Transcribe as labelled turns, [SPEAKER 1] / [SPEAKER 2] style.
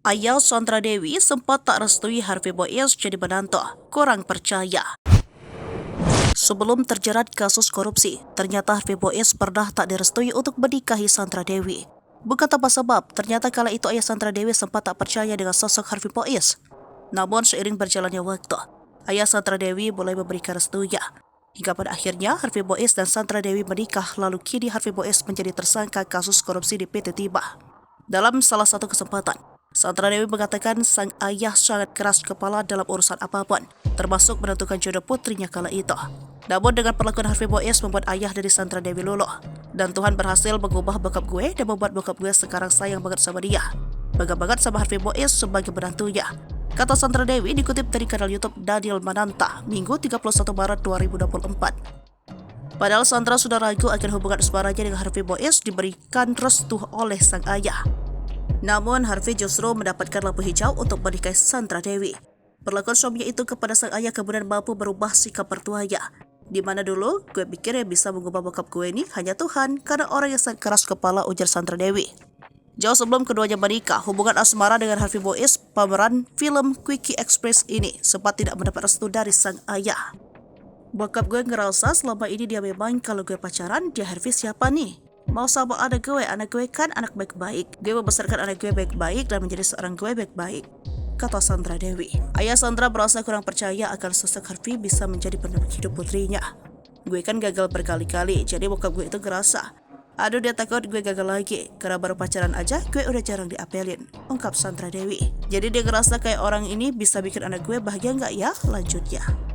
[SPEAKER 1] Ayah Sandra Dewi sempat tak restui Harvey Boies jadi menantu, kurang percaya. Sebelum terjerat kasus korupsi, ternyata Harvey Boies pernah tak direstui untuk menikahi Sandra Dewi. Bukan tanpa sebab, ternyata kala itu ayah Sandra Dewi sempat tak percaya dengan sosok Harvey Boies. Namun seiring berjalannya waktu, ayah Sandra Dewi mulai memberikan restunya. Hingga pada akhirnya Harvey Boies dan Sandra Dewi menikah, lalu kini Harvey Boies menjadi tersangka kasus korupsi di PT Timah. Dalam salah satu kesempatan, Sandra Dewi mengatakan sang ayah sangat keras kepala dalam urusan apapun, termasuk menentukan jodoh putrinya kala itu. Namun dengan perlakuan Harvey Boies membuat ayah dari Sandra Dewi luluh. Dan Tuhan berhasil mengubah bokap gue dan membuat bokap gue sekarang sayang banget sama dia. Bangga banget sama Harvey Boies sebagai menantunya, kata Sandra Dewi dikutip dari kanal YouTube Daniel Mananta, Minggu 31 Maret 2024. Padahal Sandra sudah ragu akan hubungan asmaranya dengan Harvey Boies diberikan restu oleh sang ayah. Namun Harvey justru mendapatkan lampu hijau untuk menikahi Sandra Dewi. Perlakuan suaminya itu kepada sang ayah kemudian mampu berubah sikap mertuanya. Di mana dulu gue pikir yang bisa mengubah bokap gue ini hanya Tuhan karena orang yang sangat keras kepala, ujar Sandra Dewi. Jauh sebelum keduanya menikah, hubungan asmara dengan Harvey Boies, pemeran film Quickie Express ini, sempat tidak mendapat restu dari sang ayah. Bokap gue ngerasa selama ini dia memang kalau gue pacaran, dia Harvey siapa nih? Mau sama anak gue kan anak baik-baik. Gue membesarkan anak gue baik-baik dan menjadi seorang gue baik-baik, kata Sandra Dewi. Ayah Sandra merasa kurang percaya akan sosok Harvey bisa menjadi penuh hidup putrinya. Gue kan gagal berkali-kali, jadi bokap gue itu ngerasa, aduh dia takut gue gagal lagi, karena baru pacaran aja gue udah jarang diapelin, ungkap Sandra Dewi. Jadi dia ngerasa kayak orang ini bisa bikin anak gue bahagia nggak ya? Lanjutnya.